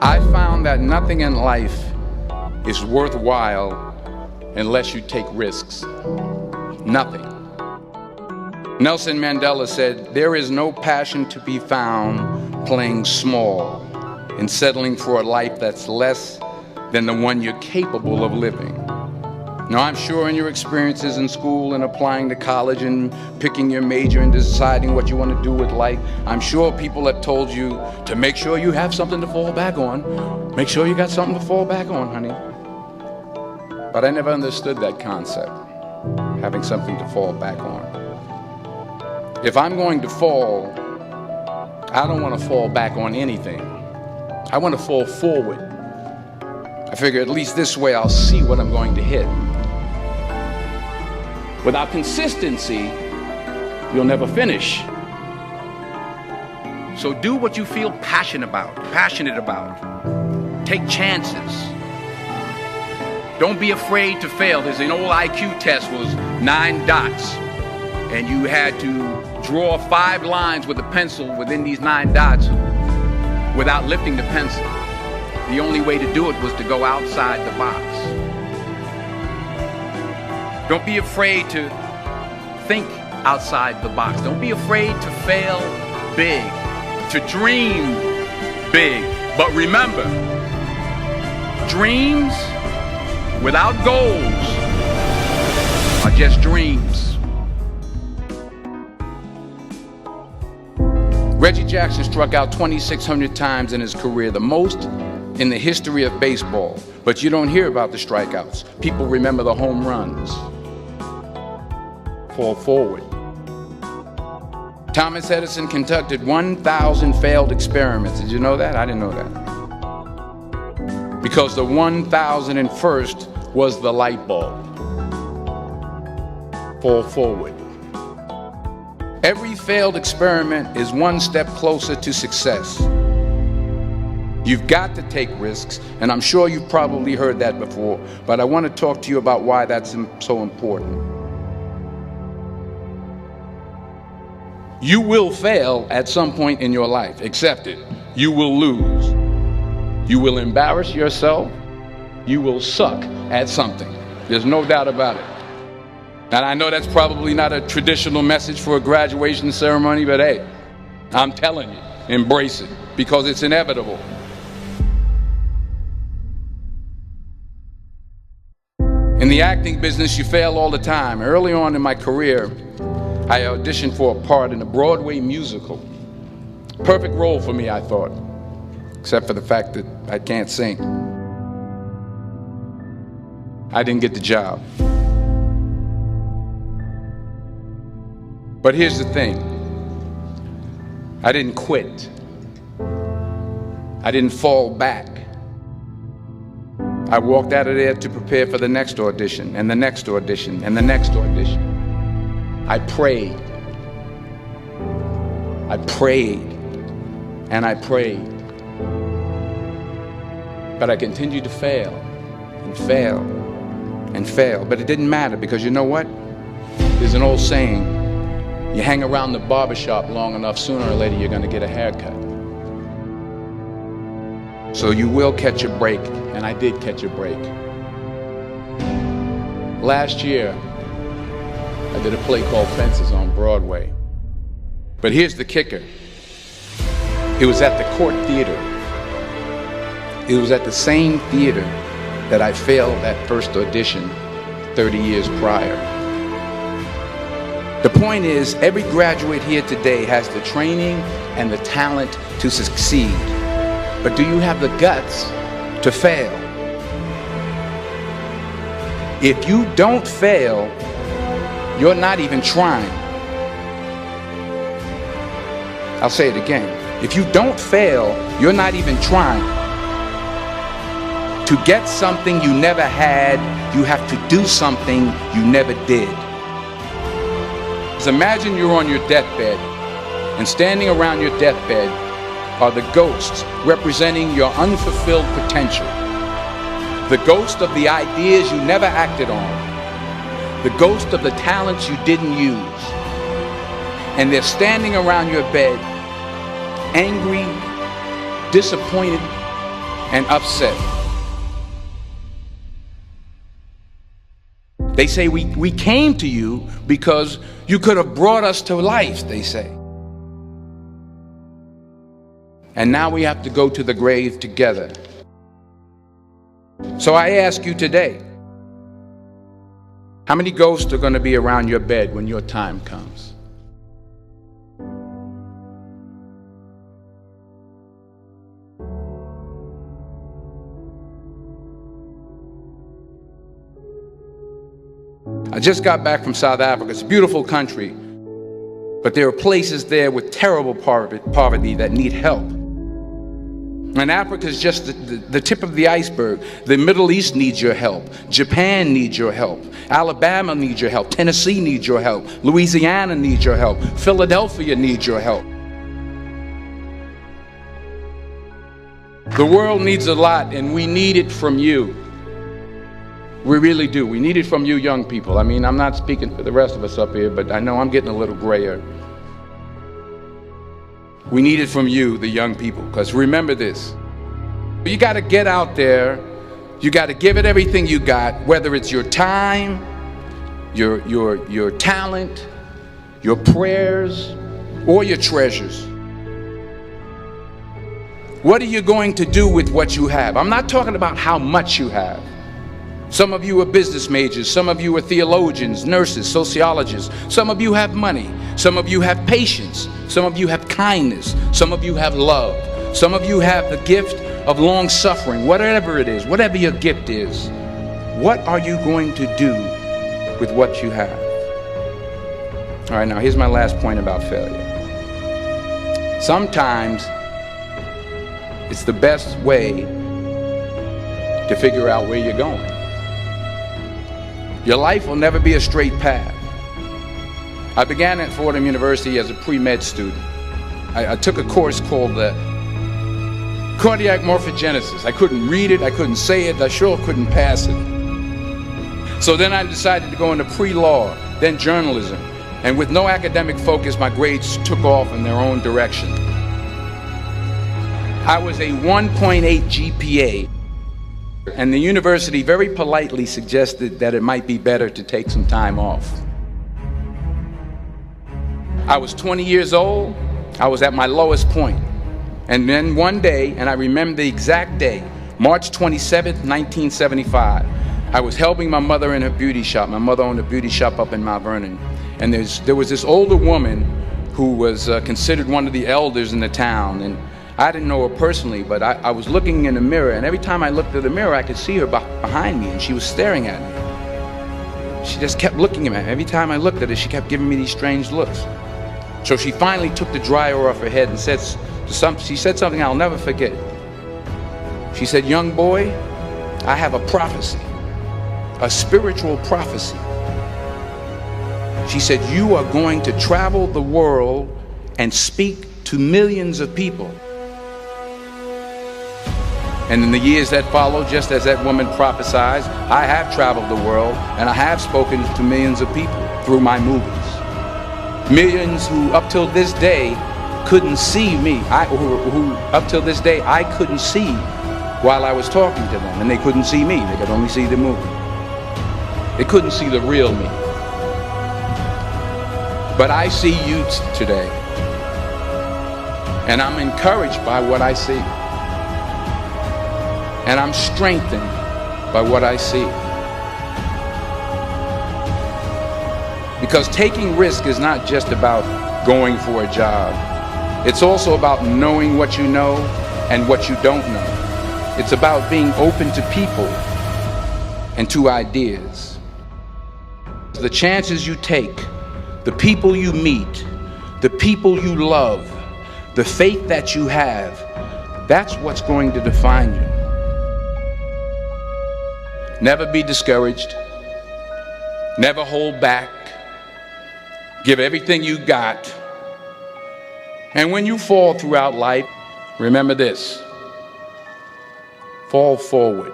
I found that nothing in life is worthwhile unless you take risks. Nothing. Nelson Mandela said, "There is no passion to be found playing small and settling for a life that's less than the one you're capable of living." Now, I'm sure in your experiences in school and applying to college and picking your major and deciding what you want to do with life, I'm sure people have told you to make sure you have something to fall back on. Make sure you got something to fall back on, honey. But I never understood that concept, having something to fall back on. If I'm going to fall, I don't want to fall back on anything. I want to fall forward. I figure at least this way I'll see what I'm going to hit. Without consistency, you'll never finish. So do what you feel passionate about. Take chances. Don't be afraid to fail. There's an old IQ test, was 9 dots. And you had to draw 5 lines with a pencil within these 9 dots without lifting the pencil. The only way to do it was to go outside the box. Don't be afraid to think outside the box. Don't be afraid to fail big, to dream big. But remember, dreams without goals are just dreams. Reggie Jackson struck out 2,600 times in his career, the most in the history of baseball. But you don't hear about the strikeouts. People remember the home runs. Fall forward. Thomas Edison conducted 1,000 failed experiments. Did you know that? I didn't know that. Because the 1,001st was the light bulb. Fall forward. Every failed experiment is one step closer to success. You've got to take risks, and I'm sure you've probably heard that before, but I want to talk to you about why that's so important. You will fail at some point in your life. Accept it. You will lose. You will embarrass yourself. You will suck at something. There's no doubt about it. And I know that's probably not a traditional message for a graduation ceremony, but hey, I'm telling you, embrace it, because it's inevitable. In the acting business, you fail all the time. Early on in my career, I auditioned for a part in a Broadway musical. Perfect role for me, I thought, except for the fact that I can't sing. I didn't get the job. But here's the thing. I didn't quit. I didn't fall back. I walked out of there to prepare for the next audition, and the next audition, and the next audition. I prayed. I prayed. And I prayed. But I continued to fail, and fail, and fail. But it didn't matter, because you know what? There's an old saying, you hang around the barbershop long enough, sooner or later you're going to get a haircut. So you will catch a break, and I did catch a break. Last year, I did a play called Fences on Broadway. But here's the kicker. It was at the Court Theater. It was at the same theater that I failed that first audition 30 years prior. The point is, every graduate here today has the training and the talent to succeed. But do you have the guts to fail? If you don't fail, you're not even trying. I'll say it again. If you don't fail, you're not even trying. To get something you never had, you have to do something you never did. So imagine you're on your deathbed, and standing around your deathbed are the ghosts representing your unfulfilled potential. The ghost of the ideas you never acted on. The ghost of the talents you didn't use. And they're standing around your bed, angry, disappointed, and upset. They say we came to you because you could have brought us to life, they say. And now we have to go to the grave together. So I ask you today, how many ghosts are going to be around your bed when your time comes? I just got back from South Africa. It's a beautiful country, but there are places there with terrible poverty that need help. And Africa is just the tip of the iceberg. The Middle East needs your help. Japan needs your help. Alabama needs your help. Tennessee needs your help. Louisiana needs your help. Philadelphia needs your help. The world needs a lot, and we need it from you. We really do. We need it from you young people. I mean, I'm not speaking for the rest of us up here, but I know I'm getting a little grayer. We need it from you, the young people, because remember this. You got to get out there. You got to give it everything you got, whether it's your time, your talent, your prayers, or your treasures. What are you going to do with what you have? I'm not talking about how much you have. Some of you are business majors, some of you are theologians, nurses, sociologists, some of you have money, some of you have patience, some of you have kindness, some of you have love, some of you have the gift of long suffering. Whatever it is, whatever your gift is, what are you going to do with what you have? All right, now here's my last point about failure. Sometimes it's the best way to figure out where you're going. Your life will never be a straight path. I began at Fordham University as a pre-med student. I took a course called cardiac morphogenesis. I couldn't read it, I couldn't say it, I sure couldn't pass it. So then I decided to go into pre-law, then journalism. And with no academic focus, my grades took off in their own direction. I was a 1.8 GPA. And the university very politely suggested that it might be better to take some time off. I was 20 years old. I was at my lowest point. And then one day, and I remember the exact day, March 27th, 1975, I was helping my mother in her beauty shop. My mother owned a beauty shop up in Mount Vernon. And there was this older woman who was considered one of the elders in the town. And I didn't know her personally, but I was looking in the mirror, and every time I looked at the mirror, I could see her behind me, and she was staring at me. She just kept looking at me. Every time I looked at her, she kept giving me these strange looks. So she finally took the dryer off her head and she said something I'll never forget. She said, "Young boy, I have a prophecy, a spiritual prophecy." She said, "You are going to travel the world and speak to millions of people." And in the years that followed, just as that woman prophesied, I have traveled the world and I have spoken to millions of people through my movies. Millions who up till this day couldn't see me, who up till this day I couldn't see while I was talking to them, and they couldn't see me, they could only see the movie. They couldn't see the real me. But I see you today, and I'm encouraged by what I see. And I'm strengthened by what I see. Because taking risk is not just about going for a job. It's also about knowing what you know and what you don't know. It's about being open to people and to ideas. The chances you take, the people you meet, the people you love, the faith that you have, that's what's going to define you. Never be discouraged. Never hold back. Give everything you got. And when you fall throughout life, remember this: fall forward.